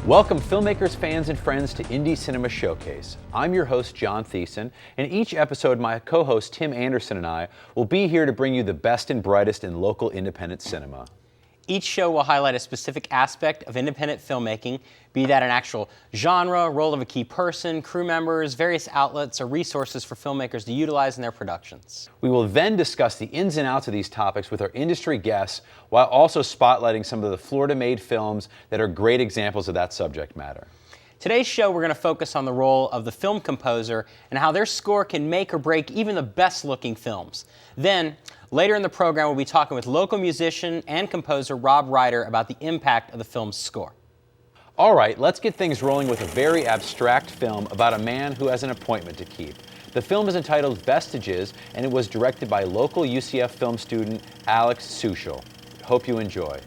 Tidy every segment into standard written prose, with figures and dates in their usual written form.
Welcome filmmakers, fans, and friends to Indie Cinema Showcase. I'm your host, John Theisen, and each episode my co-host Tim Anderson and I will be here to bring you the best and brightest in local independent cinema. Each show will highlight a specific aspect of independent filmmaking, be that an actual genre, role of a key person, crew members, various outlets, or resources for filmmakers to utilize in their productions. We will then discuss the ins and outs of these topics with our industry guests, while also spotlighting some of the Florida-made films that are great examples of that subject matter. Today's show, we're going to focus on the role of the film composer and how their score can make or break even the best-looking films. Then, later in the program, we'll be talking with local musician and composer Rob Reider about the impact of the film's score. All right, let's get things rolling with a very abstract film about a man who has an appointment to keep. The film is entitled Vestiges, and it was directed by local UCF film student Alex Sushil. Hope you enjoy.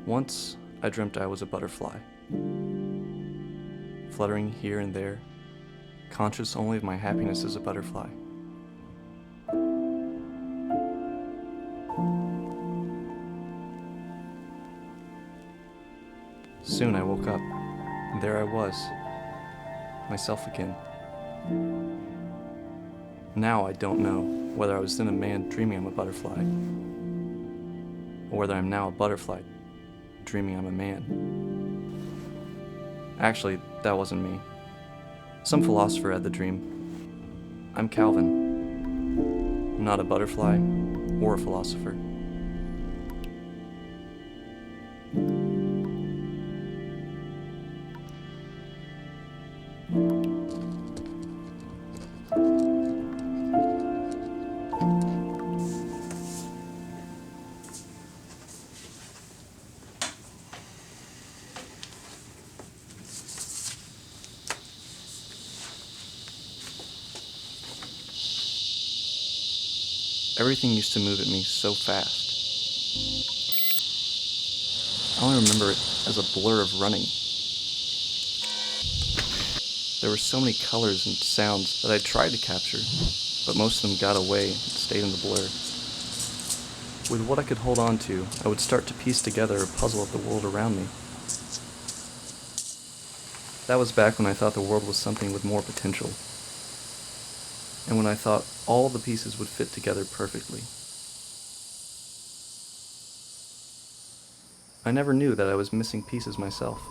Once, I dreamt I was a butterfly, fluttering here and there, conscious only of my happiness as a butterfly. Soon I woke up, and there I was, myself again. Now I don't know whether I was then a man dreaming I'm a butterfly, or whether I'm now a butterfly dreaming I'm a man. Actually, that wasn't me. Some philosopher had the dream. I'm Calvin. I'm not a butterfly or a philosopher. Everything used to move at me so fast. I only remember it as a blur of running. There were so many colors and sounds that I tried to capture, but most of them got away and stayed in the blur. With what I could hold on to, I would start to piece together a puzzle of the world around me. That was back when I thought the world was something with more potential, and when I thought all the pieces would fit together perfectly. I never knew that I was missing pieces myself.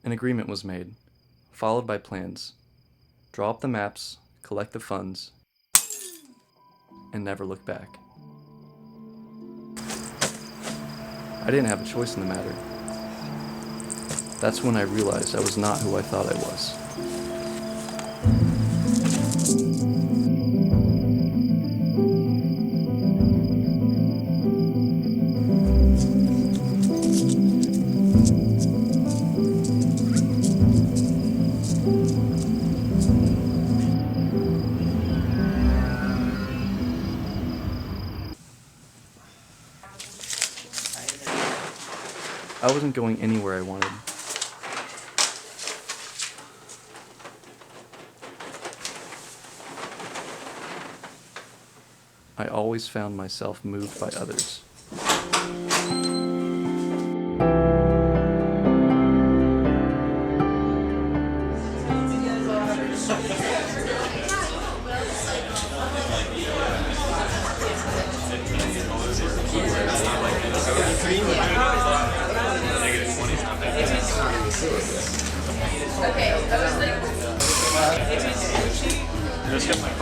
An agreement was made, followed by plans. Draw up the maps, collect the funds, and never look back. I didn't have a choice in the matter. That's when I realized I was not who I thought I was. I wasn't going anywhere I wanted. I always found myself moved by others. Okay, I was like,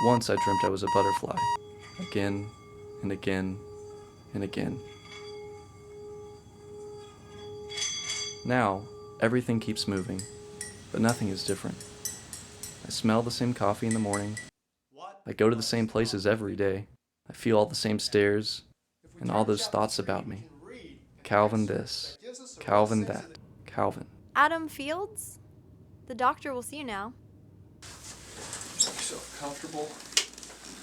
Once I dreamt I was a butterfly, again and again and again. Now, everything keeps moving, but nothing is different. I smell the same coffee in the morning. I go to the same places every day. I feel all the same stares and all those thoughts about me. Calvin this, Calvin that, Calvin. Adam Fields? The doctor will see you now. Make yourself comfortable.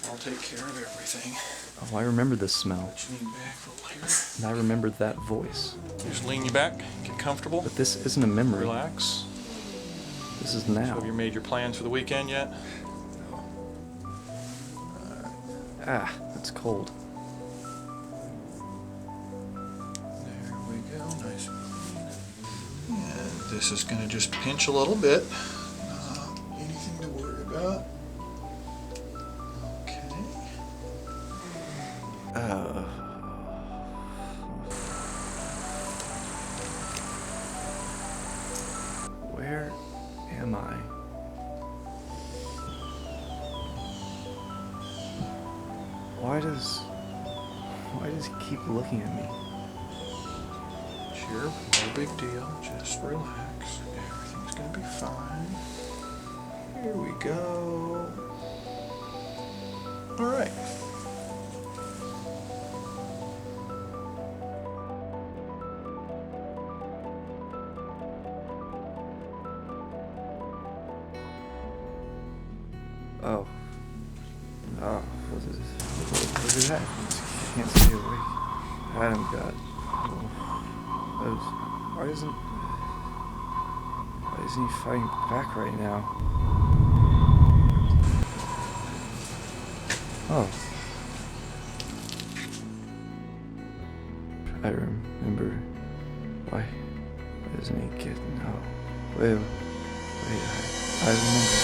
I'll take care of everything. Oh, I remember this smell. Let you lean back a little here. And I remember that voice. Just lean you back, get comfortable. But this isn't a memory. Relax. This is So now. have you made your plans for the weekend yet? Ah, it's cold. There we go, nice. And this is gonna just pinch a little bit. Not anything to worry about. Okay. Where am I? Why does he keep looking at me? Sure, no big deal. Just relax. Everything's gonna be fine. Here we go. All right. Oh. Oh, what is that? Can't stay awake. Adam got. Why isn't he fighting back right now? Oh. I remember. Why doesn't he get no? Wait, I remember.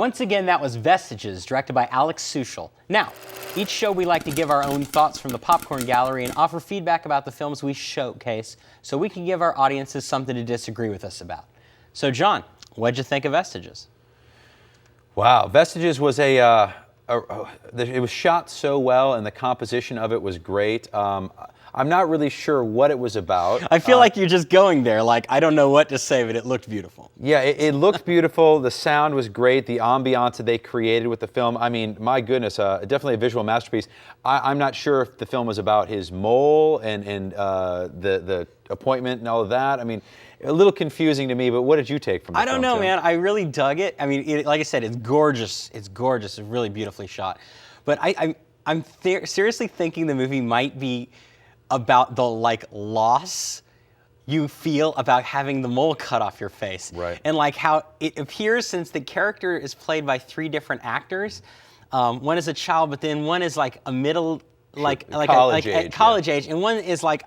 Once again, that was Vestiges, directed by Alex Sushil. Now, each show we like to give our own thoughts from the popcorn gallery and offer feedback about the films we showcase so we can give our audiences something to disagree with us about. So, John, what'd you think of Vestiges? Wow, Vestiges was it was shot so well, and the composition of it was great. I'm not really sure what it was about. I feel like you're just going there, like, I don't know what to say, but it looked beautiful. Yeah, it looked beautiful. The sound was great. The ambiance that they created with the film, I mean, my goodness, definitely a visual masterpiece. I'm not sure if the film was about his mole and the appointment and all of that. I mean, a little confusing to me, but what did you take from the film? I don't know, man. I really dug it. I mean, like I said, it's gorgeous. It's gorgeous. It's really beautifully shot. But I'm seriously thinking the movie might be about the loss you feel about having the mole cut off your face. Right. And like how it appears, since the character is played by 3 different actors, one is a child, but then one is like a middle, college age, and one is like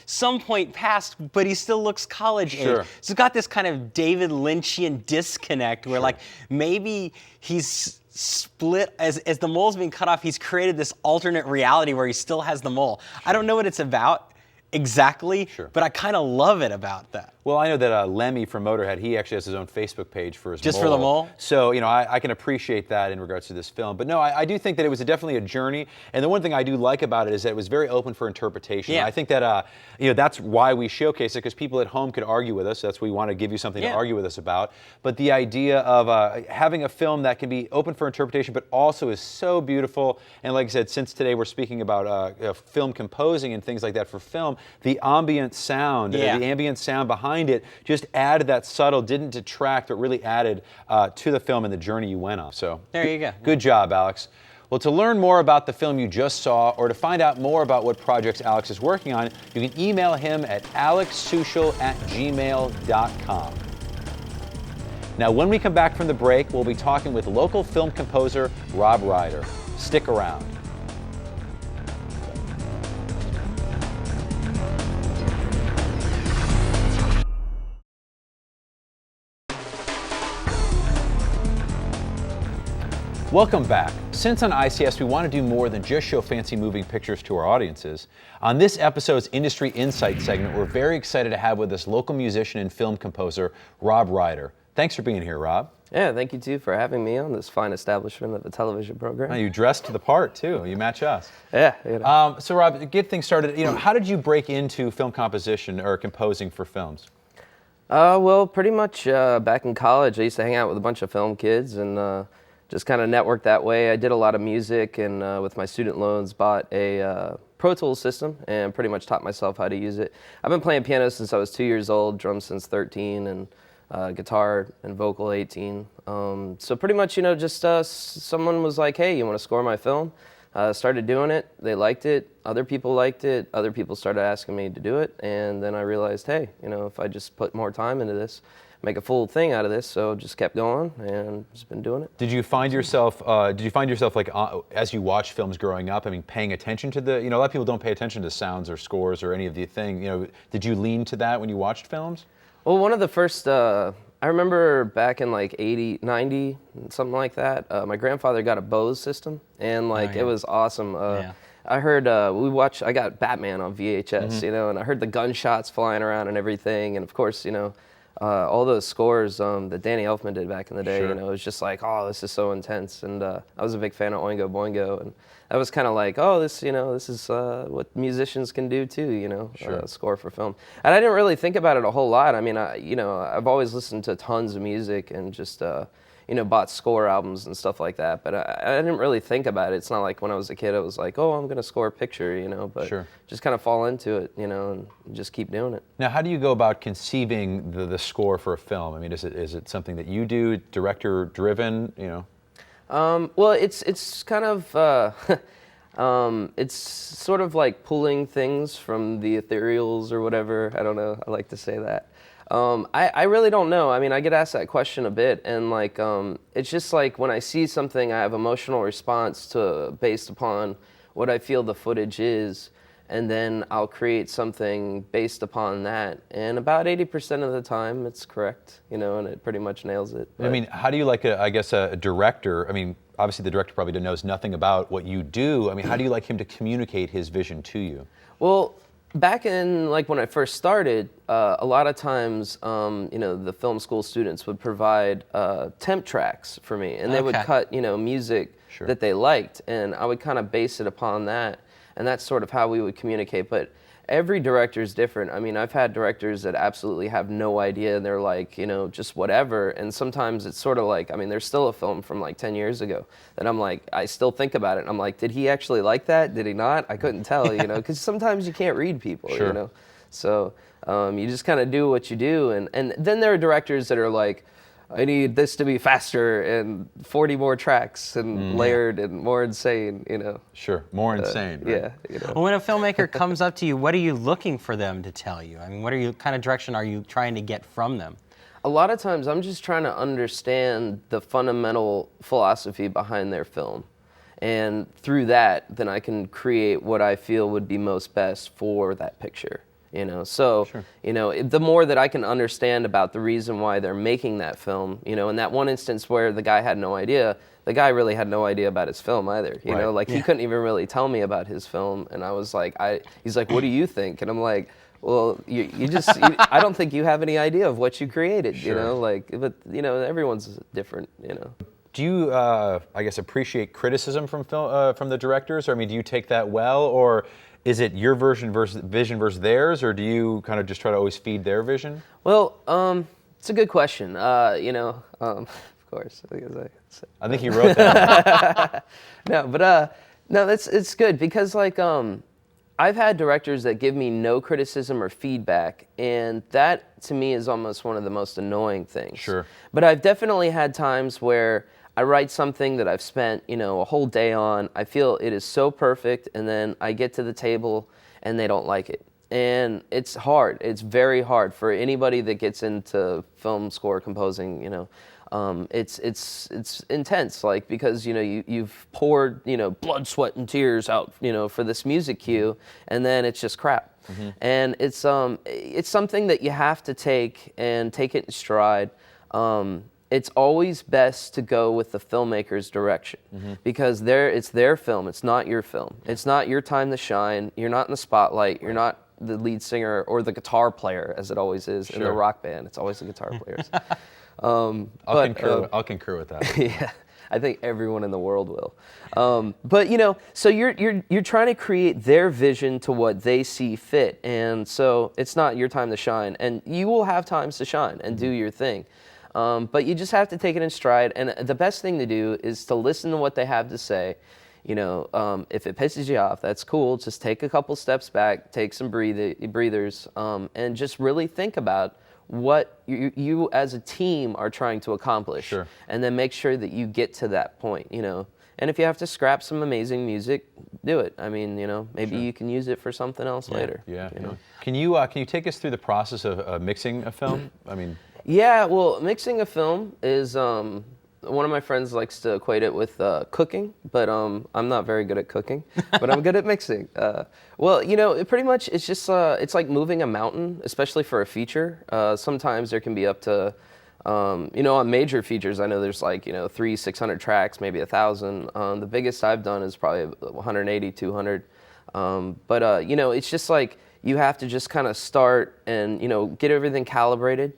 some point past, but he still looks college age. So it's got this kind of David Lynchian disconnect where like maybe he's split, as the mole's being cut off, he's created this alternate reality where he still has the mole. I don't know what it's about exactly, but I kind of love it about that. Well, I know that Lemmy from Motorhead, he actually has his own Facebook page for his mole. Just for the mole? So, you know, I can appreciate that in regards to this film. But no, I do think that it was definitely a journey. And the one thing I do like about it is that it was very open for interpretation. Yeah. I think that, you know, that's why we showcase it, because people at home could argue with us. That's why we want to give you something to argue with us about. But the idea of having a film that can be open for interpretation, but also is so beautiful. And like I said, since today we're speaking about film composing and things like that for film, the ambient sound, the ambient sound behind it just added that subtle, didn't detract, but really added to the film and the journey you went on. So there you go. Good job, Alex. Well, to learn more about the film you just saw, or to find out more about what projects Alex is working on, you can email him at alexsushil@gmail.com. Now, when we come back from the break, we'll be talking with local film composer Rob Reider. Stick around. Welcome back. Since on ICS we want to do more than just show fancy moving pictures to our audiences, on this episode's Industry Insight segment, we're very excited to have with us local musician and film composer Rob Reider. Thanks for being here, Rob. Yeah, thank you too for having me on this fine establishment of a television program. Oh, you dressed to the part too. You match us. Yeah. You know. So Rob, to get things started, you know, how did you break into film composition or composing for films? Well, pretty much back in college, I used to hang out with a bunch of film kids and just kind of networked that way. I did a lot of music and with my student loans bought a Pro Tools system and pretty much taught myself how to use it. I've been playing piano since I was 2 years old, drums since 13, and guitar and vocal 18. So pretty much, you know, just someone was like, hey, you want to score my film? Started doing it. They liked it. Other people liked it. Other people started asking me to do it. And then I realized, hey, you know, if I just put more time into this, make a full thing out of this. So just kept going and just been doing it. Did you find yourself like as you watch films growing up, I mean, paying attention to the, you know, a lot of people don't pay attention to sounds or scores or any of the thing, you know, did you lean to that when you watched films? Well, one of the first, I remember back in like 80, 90, something like that, my grandfather got a Bose system and like it was awesome. I heard, I got Batman on VHS, you know, and I heard the gunshots flying around and everything. And of course, you know, all those scores that Danny Elfman did back in the day, you know, it was just like, oh, this is so intense. And I was a big fan of Oingo Boingo. And I was kind of like, oh, this, you know, this is what musicians can do too, you know, score for film. And I didn't really think about it a whole lot. I mean, you know, I've always listened to tons of music and just, you know, bought score albums and stuff like that. But I didn't really think about it. It's not like when I was a kid, I was like, oh, I'm going to score a picture, you know, but just kind of fall into it, you know, and just keep doing it. Now, how do you go about conceiving the score for a film? I mean, is it something that you do, director driven, you know? Well, it's kind of, it's sort of like pulling things from the ethereals or whatever. I don't know. I like to say that. I really don't know. I mean, I get asked that question a bit, and like, it's just like when I see something, I have emotional response to based upon what I feel the footage is. and then I'll create something based upon that. And about 80% of the time, it's correct, you know, and it pretty much nails it. I mean, how do you like, a director? I mean, obviously the director probably knows nothing about what you do. I mean, how do you like him to communicate his vision to you? Well, back in, like, when I first started, a lot of times, you know, the film school students would provide temp tracks for me, and they would cut, you know, music that they liked, and I would kind of base it upon that, and that's sort of how we would communicate. But every director is different. I mean, I've had directors that absolutely have no idea, and they're like, you know, just whatever, and sometimes it's sort of like, I mean, there's still a film from like 10 years ago that I'm like, I still think about it, and I'm like, did he actually like that? Did he not? I couldn't tell, you know, because sometimes you can't read people, you know, so you just kind of do what you do, and then there are directors that are like, I need this to be faster and 40 more tracks and layered and more insane, you know. Sure, more insane. Right? Yeah. You know. Well, when a filmmaker comes up to you, what are you looking for them to tell you? I mean, what kind of direction are you trying to get from them? A lot of times I'm just trying to understand the fundamental philosophy behind their film. And through that, then I can create what I feel would be most best for that picture. You know, so, you know, the more that I can understand about the reason why they're making that film, you know, in that one instance where the guy had no idea, the guy really had no idea about his film either, you know, like he couldn't even really tell me about his film, and I was like, he's like, what do you think? And I'm like, well, you just, I don't think you have any idea of what you created, you know, like, but, you know, everyone's different, you know. Do you, I guess, appreciate criticism from the directors? Or, I mean, do you take that well, or is it your vision versus theirs, or do you kind of just try to always feed their vision? Well, it's a good question. You know, of course, I think you wrote that. No, but no, it's good because like I've had directors that give me no criticism or feedback, and that to me is almost one of the most annoying things. Sure. But I've definitely had times where I write something that I've spent, you know, a whole day on. I feel it is so perfect, and then I get to the table and they don't like it. And it's hard. It's very hard for anybody that gets into film score composing, you know. It's intense, like, because, you know, you've poured, you know, blood, sweat, and tears out, you know, for this music cue, and then it's just crap. And it's something that you have to take it in stride. It's always best to go with the filmmaker's direction because it's their film. It's not your film. It's not your time to shine. You're not in the spotlight. You're not the lead singer or the guitar player, as it always is in the rock band. It's always the guitar players. I'll concur with that. Yeah, I think everyone in the world will. But you know, so you're trying to create their vision to what they see fit, and so it's not your time to shine. And you will have times to shine and do your thing. But you just have to take it in stride, and the best thing to do is to listen to what they have to say. You know, if it pisses you off, that's cool. Just take a couple steps back, take some breathers, and just really think about what you as a team are trying to accomplish. And then make sure that you get to that point, you know. And if you have to scrap some amazing music, do it. I mean, you know, maybe you can use it for something else later. Yeah. You know? Can you take us through the process of mixing a film? I mean. Yeah, well, mixing a film is, one of my friends likes to equate it with cooking, but I'm not very good at cooking, but I'm good at mixing. Well, you know, pretty much it's just, it's like moving a mountain, especially for a feature. Sometimes there can be up to, you know, on major features, I know there's like, you know, 600 tracks, maybe 1,000. The biggest I've done is probably 180, 200. But, you know, it's just like you have to just kind of start and, you know, get everything calibrated.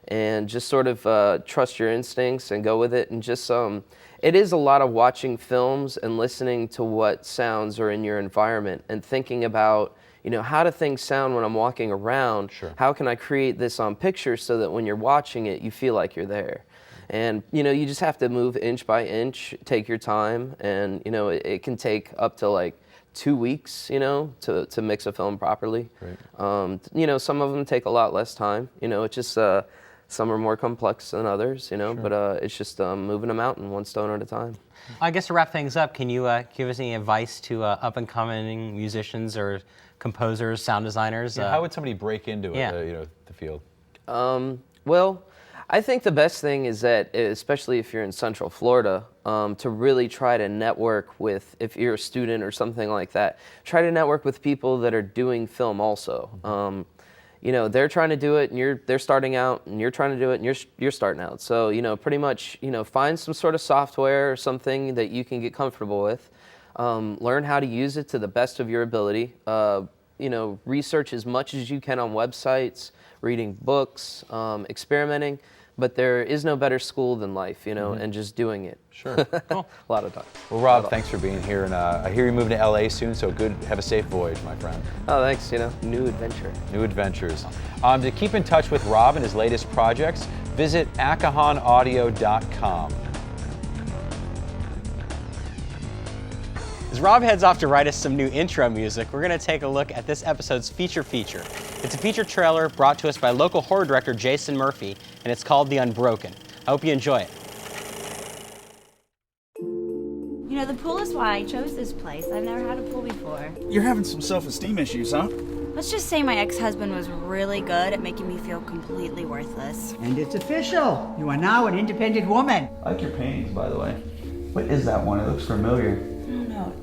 And just sort of trust your instincts and go with it. And just, it is a lot of watching films and listening to what sounds are in your environment and thinking about, you know, how do things sound when I'm walking around? How can I create this on picture so that when you're watching it, you feel like you're there? And, you know, you just have to move inch by inch, take your time. And, you know, it can take up to like 2 weeks, you know, to mix a film properly. You know, some of them take a lot less time. You know, it's just, some are more complex than others, you know, but it's just moving a mountain one stone at a time. I guess to wrap things up, can you give us any advice to up-and-coming musicians or composers, sound designers? How would somebody break into Yeah. You know, the field? Well, I think the best thing is that, especially if you're in Central Florida, to really try to network with, if you're a student or something like that, try to network with people that are doing film also. You know, they're trying to do it, and they're starting out, and you're trying to do it, and you're starting out. So, you know, pretty much, you know, find some sort of software or something that you can get comfortable with. Learn how to use it to the best of your ability. You know, research as much as you can on websites, reading books, experimenting. But there is no better school than life, you know, and just doing it. Sure. Cool. A lot of time. Well, Rob, thanks for being here, and I hear you're moving to LA soon, so good. Have a safe voyage, my friend. Oh, thanks. You know, new adventure. New adventures. To keep in touch with Rob and his latest projects, visit akahonaudio.com. As Rob heads off to write us some new intro music, we're going to take a look at this episode's feature. It's a feature trailer brought to us by local horror director Jason Murphy, and it's called The Unbroken. I hope you enjoy it. You know, the pool is why I chose this place. I've never had a pool before. You're having some self-esteem issues, huh? Let's just say my ex-husband was really good at making me feel completely worthless. And it's official. You are now an independent woman. I like your paintings, by the way. What is that one? It looks familiar. I don't know.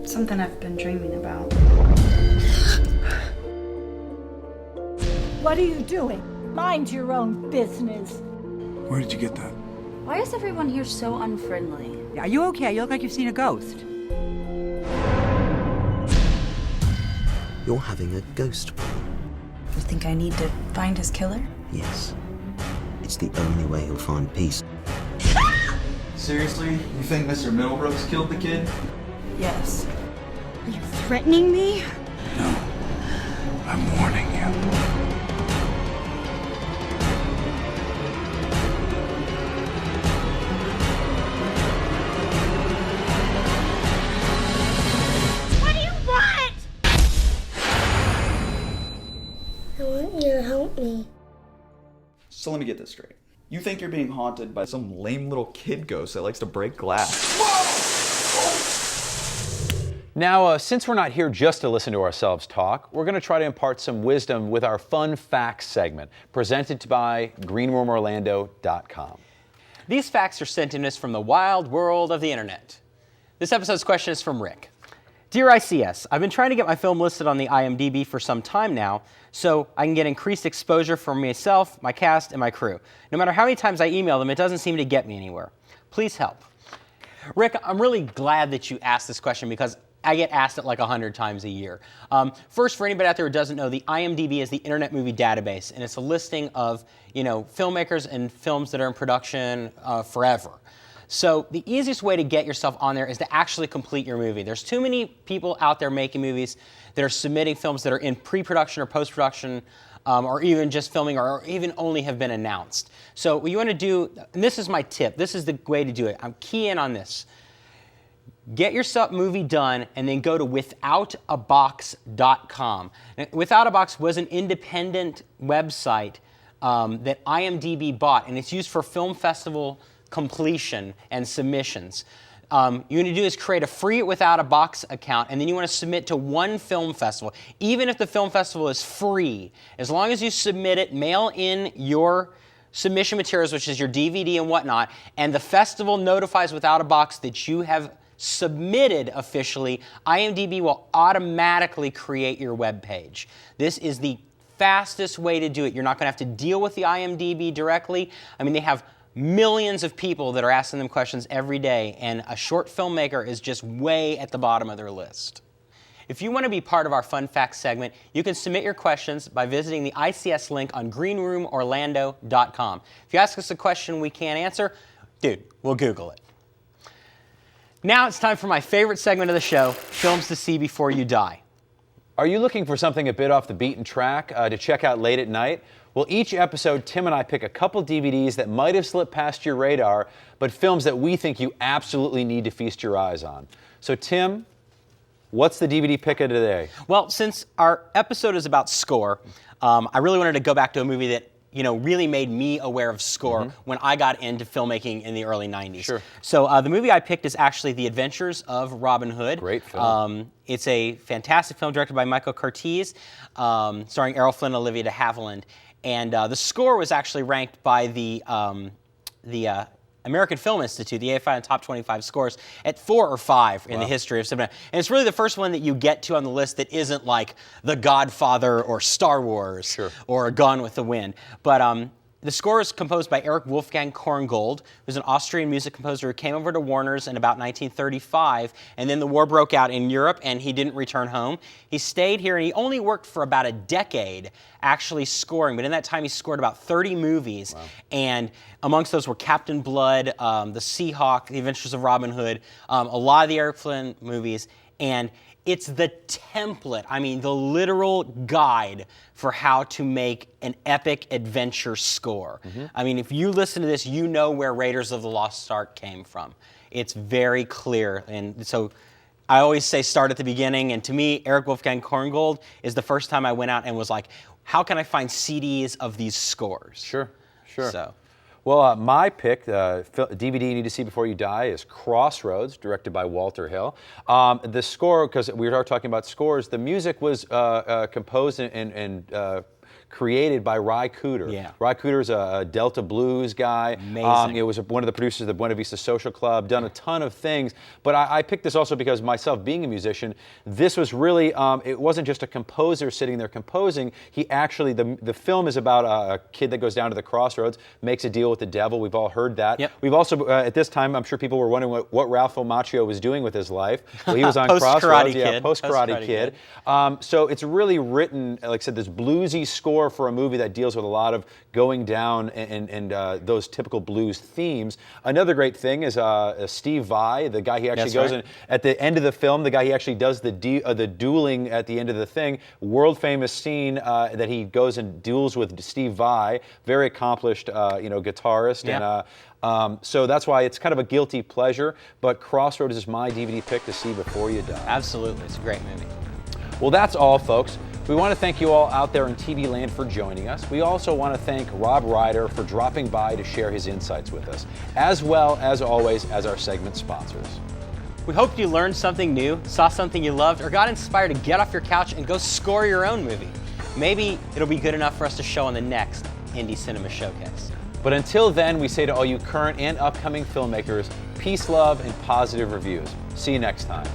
It's something I've been dreaming about. What are you doing? Mind your own business. Where did you get that? Why is everyone here so unfriendly? Are you okay? You look like you've seen a ghost. You're having a ghost problem. You think I need to find his killer? Yes. It's the only way you'll find peace. Seriously? You think Mr. Middlebrooks killed the kid? Yes. Are you threatening me? No. I'm warning you. Help me. So let me get this straight. You think you're being haunted by some lame little kid ghost that likes to break glass? Now, since we're not here just to listen to ourselves talk, we're going to try to impart some wisdom with our Fun Facts segment, presented by greenroomorlando.com. These facts are sent in us from the wild world of the internet. This episode's question is from Rick. Dear ICS, I've been trying to get my film listed on the IMDb for some time now, so I can get increased exposure for myself, my cast, and my crew. No matter how many times I email them, it doesn't seem to get me anywhere. Please help. Rick, I'm really glad that you asked this question because I get asked it like 100 times a year. First, for anybody out there who doesn't know, the IMDb is the Internet Movie Database, and it's a listing of, filmmakers and films that are in production forever. So the easiest way to get yourself on there is to actually complete your movie. There's too many people out there making movies that are submitting films that are in pre-production or post-production, or even just filming, or even only have been announced. So what you want to do, and this is my tip, this is the way to do it. I'm key in on this. Get your movie done and then go to withoutabox.com. Now, Without a Box was an independent website that IMDb bought, and it's used for film festival completion and submissions. You want to do is create a free Without a Box account, and then you want to submit to one film festival. Even if the film festival is free, as long as you submit it, mail in your submission materials, which is your DVD and whatnot, and the festival notifies Without a Box that you have submitted officially, IMDb will automatically create your web page. This is the fastest way to do it. You're not going to have to deal with the IMDb directly. I mean, they have millions of people that are asking them questions every day, and a short filmmaker is just way at the bottom of their list. If you want to be part of our Fun Facts segment, you can submit your questions by visiting the ICS link on greenroomorlando.com. If you ask us a question we can't answer, dude, we'll Google it. Now it's time for my favorite segment of the show, Films to See Before You Die. Are you looking for something a bit off the beaten track to check out late at night? Well, each episode, Tim and I pick a couple DVDs that might have slipped past your radar, but films that we think you absolutely need to feast your eyes on. So, Tim, what's the DVD pick of today? Well, since our episode is about score, I really wanted to go back to a movie that really made me aware of score when I got into filmmaking in the early 90s. Sure. So the movie I picked is actually The Adventures of Robin Hood. Great film. It's a fantastic film directed by Michael Curtiz, starring Errol Flynn and Olivia de Havilland. And the score was actually ranked by the American Film Institute, the AFI Top 25 scores, at 4 or 5 in the history of cinema. And it's really the first one that you get to on the list that isn't like The Godfather or Star Wars or Gone with the Wind. But the score is composed by Erich Wolfgang Korngold, who's an Austrian music composer who came over to Warner's in about 1935, and then the war broke out in Europe, and he didn't return home. He stayed here, and he only worked for about a decade actually scoring, but in that time he scored about 30 movies, and amongst those were Captain Blood, The Seahawk, The Adventures of Robin Hood, a lot of the Erich Flynn movies, and it's the template, I mean, the literal guide for how to make an epic adventure score. I mean, if you listen to this, you know where Raiders of the Lost Ark came from. It's very clear, and so I always say start at the beginning, and to me, Erich Wolfgang Korngold is the first time I went out and was like, how can I find CDs of these scores? Sure. So. Well, my pick, DVD you need to see before you die, is Crossroads, directed by Walter Hill. The score, because we are talking about scores, the music was composed and created by Ry Cooder. Yeah. Ry Cooder is a Delta blues guy. Amazing. It was one of the producers of the Buena Vista Social Club, done a ton of things. But I picked this also because myself being a musician, this was really, it wasn't just a composer sitting there composing. He actually, the film is about a kid that goes down to the crossroads, makes a deal with the devil. We've all heard that. Yep. We've also, at this time, I'm sure people were wondering what Ralph Macchio was doing with his life. Well, he was on Post-Karate Crossroads. Kid. Post-Karate Kid. So it's really written, like I said, this bluesy score for a movie that deals with a lot of going down and those typical blues themes. Another great thing is Steve Vai, the guy he actually goes in at the end of the film. The guy he actually does the dueling at the end of the thing. World famous scene that he goes and duels with Steve Vai, very accomplished, guitarist. Yeah. And so that's why it's kind of a guilty pleasure. But Crossroads is my DVD pick to see before you die. Absolutely, it's a great movie. Well, that's all, folks. We want to thank you all out there in TV land for joining us. We also want to thank Rob Reider for dropping by to share his insights with us, as well as always as our segment sponsors. We hope you learned something new, saw something you loved, or got inspired to get off your couch and go score your own movie. Maybe it'll be good enough for us to show on the next Indie Cinema Showcase. But until then, we say to all you current and upcoming filmmakers, peace, love, and positive reviews. See you next time.